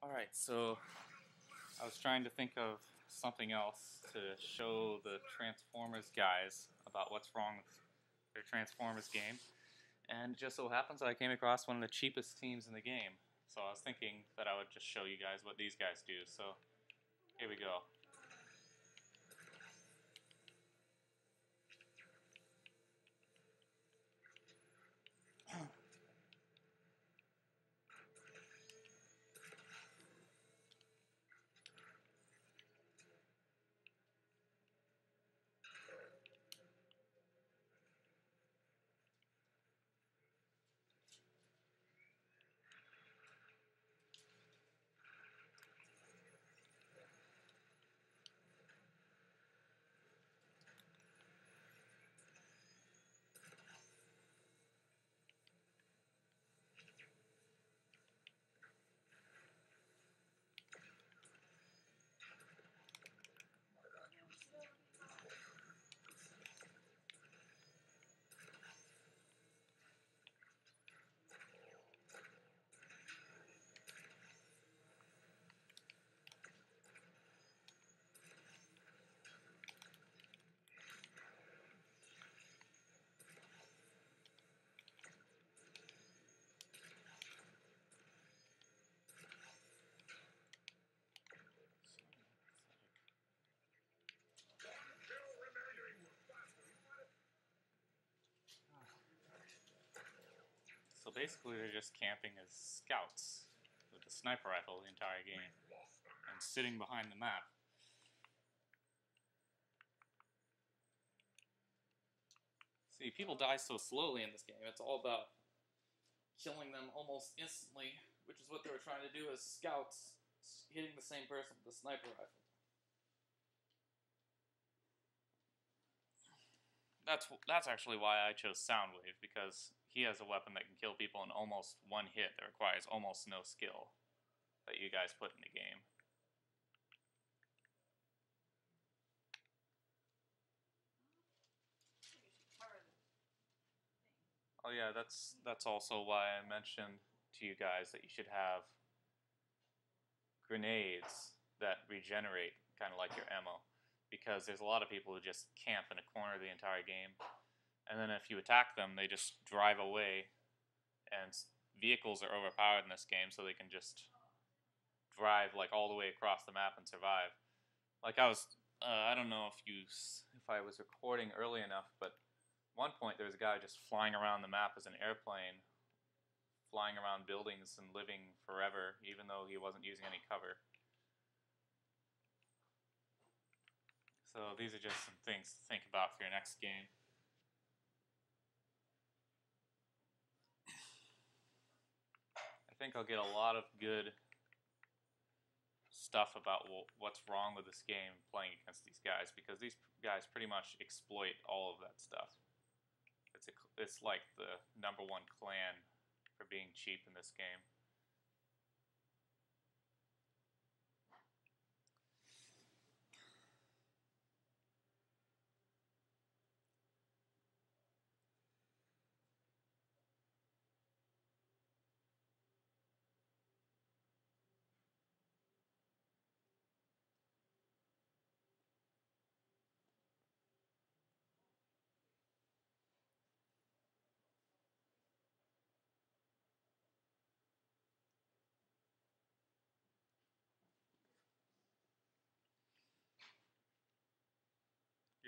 Alright, so I was trying to think of something else to show the Transformers guys about what's wrong with their Transformers game, and it just so happens that I came across one of the cheapest teams in the game. So I was thinking that I would just show you guys what these guys do, so here we go. So basically they're just camping as scouts with a sniper rifle the entire game and sitting behind the map. See, people die so slowly in this game. It's all about killing them almost instantly, which is what they were trying to do as scouts, hitting the same person with a sniper rifle. That's actually why I chose Soundwave, because he has a weapon that can kill people in almost one hit that requires almost no skill that you guys put in the game. Oh yeah, that's also why I mentioned to you guys that you should have grenades that regenerate, kind of like your ammo, because there's a lot of people who just camp in a corner the entire game, and then if you attack them, they just drive away, and vehicles are overpowered in this game, so they can just drive like all the way across the map and survive. Like I don't know if I was recording early enough, but at one point there was a guy just flying around the map as an airplane, flying around buildings and living forever, even though he wasn't using any cover. So these are just some things to think about for your next game. I think I'll get a lot of good stuff about what's wrong with this game playing against these guys, because these guys pretty much exploit all of that stuff. It's like the #1 clan for being cheap in this game.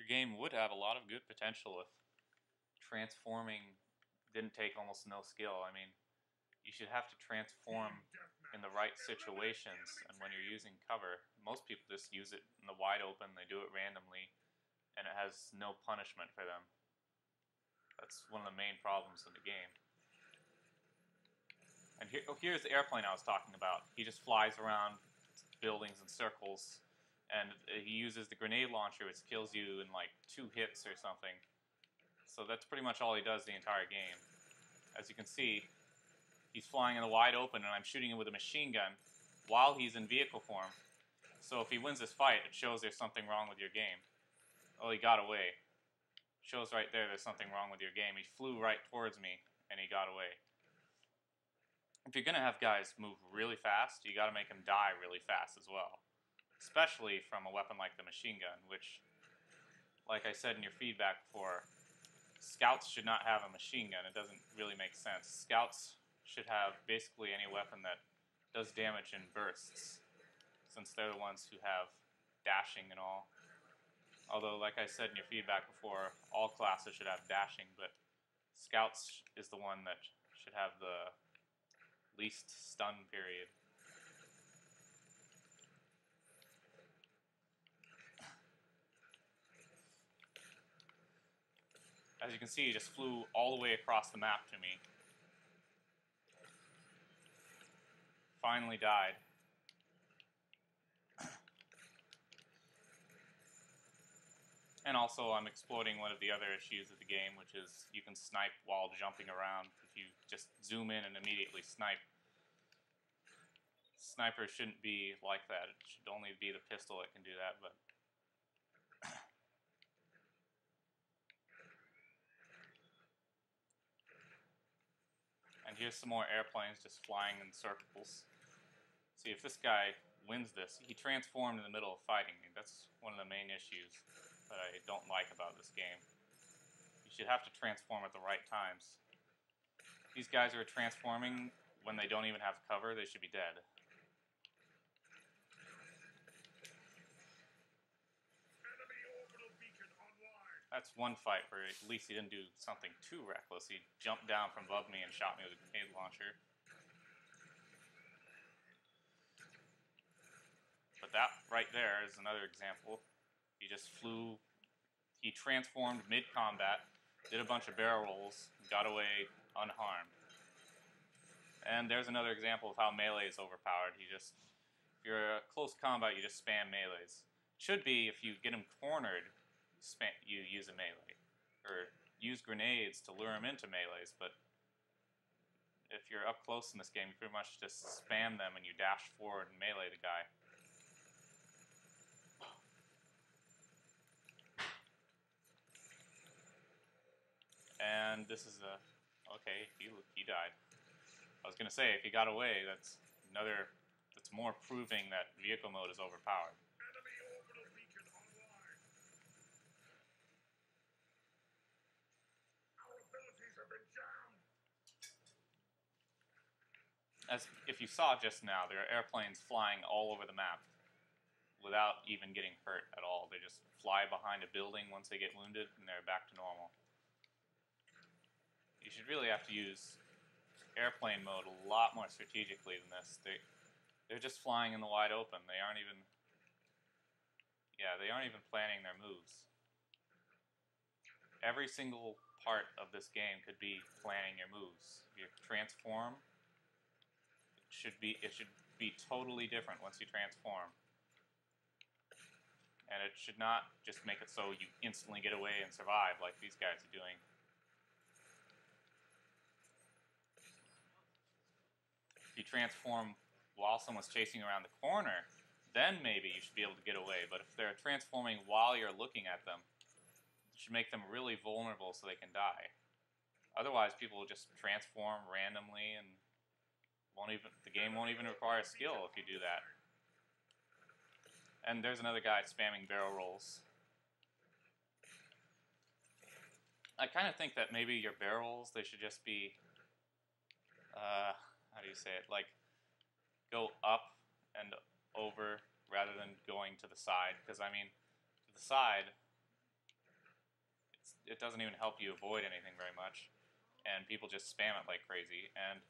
Your game would have a lot of good potential if transforming didn't take almost no skill. I mean, you should have to transform in the right situations, and when you're using cover, most people just use it in the wide open, they do it randomly, and it has no punishment for them. That's one of the main problems in the game. And here's the airplane I was talking about. He just flies around buildings in circles, and he uses the grenade launcher, which kills you in like 2 hits or something. So that's pretty much all he does the entire game. As you can see, he's flying in the wide open, and I'm shooting him with a machine gun while he's in vehicle form. So if he wins this fight, it shows there's something wrong with your game. Oh, he got away. Shows right there there's something wrong with your game. He flew right towards me, and he got away. if you're gonna have guys move really fast, you gotta make them die really fast as well. Especially from a weapon like the machine gun, which, like I said in your feedback before, scouts should not have a machine gun. It doesn't really make sense. Scouts should have basically any weapon that does damage in bursts, since they're the ones who have dashing and all. Although, like I said in your feedback before, all classes should have dashing, but scouts is the one that should have the least stun period. As you can see, he just flew all the way across the map to me. Finally died. And also, I'm exploiting one of the other issues of the game, which is you can snipe while jumping around. If you just zoom in and immediately snipe. Snipers shouldn't be like that. It should only be the pistol that can do that, but... And here's some more airplanes just flying in circles. See, if this guy wins this, he transformed in the middle of fighting me. That's one of the main issues that I don't like about this game. You should have to transform at the right times. These guys are transforming when they don't even have cover. They should be dead. That's one fight where at least he didn't do something too reckless. He jumped down from above me and shot me with a grenade launcher. But that right there is another example. He just flew, he transformed mid-combat, did a bunch of barrel rolls, got away unharmed. And there's another example of how melee is overpowered. If you're close combat, you just spam melees. Should be, if you get him cornered, you use a melee. Or use grenades to lure him into melees, but if you're up close in this game, you pretty much just spam them and you dash forward and melee the guy. And this is a... Okay, he died. I was going to say, if he got away, that's more proving that vehicle mode is overpowered. Enemy orbital beacon online. Our abilities have been jammed. As if you saw just now, there are airplanes flying all over the map without even getting hurt at all. They just fly behind a building once they get wounded, and they're back to normal. You should really have to use airplane mode a lot more strategically than this. They're just flying in the wide open. They aren't even planning their moves. Every single part of this game could be planning your moves. If you transform, it should be totally different once you transform. And it should not just make it so you instantly get away and survive like these guys are doing. If you transform while someone's chasing around the corner, then maybe you should be able to get away. But if they're transforming while you're looking at them, it should make them really vulnerable so they can die. Otherwise, people will just transform randomly and the game won't even require skill if you do that. And there's another guy spamming barrel rolls. I kind of think that maybe your barrel rolls, they should just be, how do you say it, like, go up and over rather than going to the side. Because, I mean, to the side, it doesn't even help you avoid anything very much. And people just spam it like crazy. And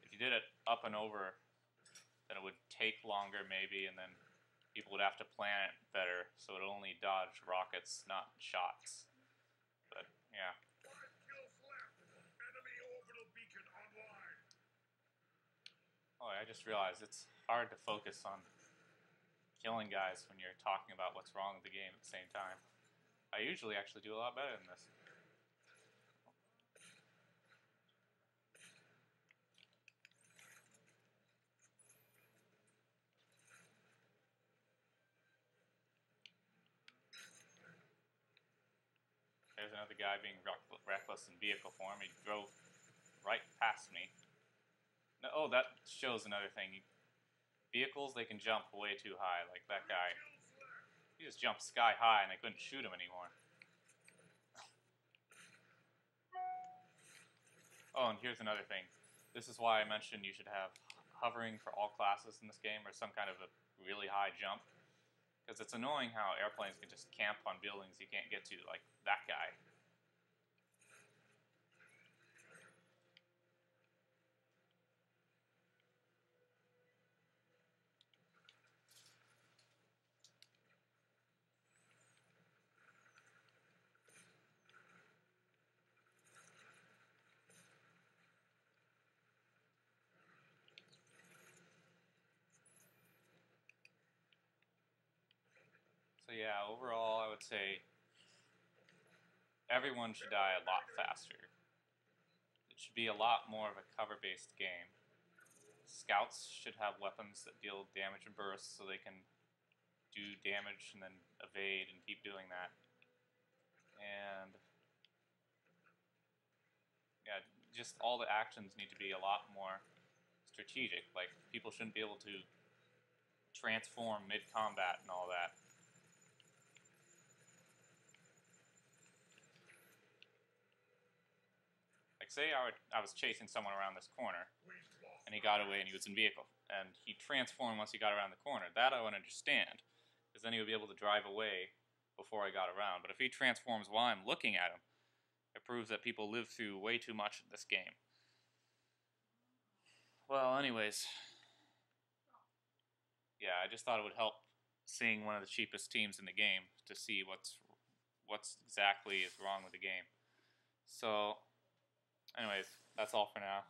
if you did it up and over, then it would take longer maybe, and then people would have to plan it better so it only dodge rockets, not shots. But, yeah. 5 kills left. Enemy orbital beacon online. Oh, I just realized it's hard to focus on killing guys when you're talking about what's wrong with the game at the same time. I usually actually do a lot better than this. There's another guy being reckless in vehicle form. He drove right past me. No, oh, that shows another thing. Vehicles, they can jump way too high. Like that guy. He just jumped sky high and I couldn't shoot him anymore. Oh, and here's another thing. This is why I mentioned you should have hovering for all classes in this game, or some kind of a really high jump. Because it's annoying how airplanes can just camp on buildings you can't get to, like that guy. So yeah, overall I would say everyone should die a lot faster. It should be a lot more of a cover-based game. Scouts should have weapons that deal damage and bursts so they can do damage and then evade and keep doing that. And yeah, just all the actions need to be a lot more strategic. Like, people shouldn't be able to transform mid-combat and all that. Like, say I was chasing someone around this corner, and he got away and he was in vehicle, and he transformed once he got around the corner. That I would understand, because then he would be able to drive away before I got around. But if he transforms while I'm looking at him, it proves that people live through way too much in this game. Well, anyways, yeah, I just thought it would help seeing one of the cheapest teams in the game to see what's exactly is wrong with the game. So, anyways, that's all for now.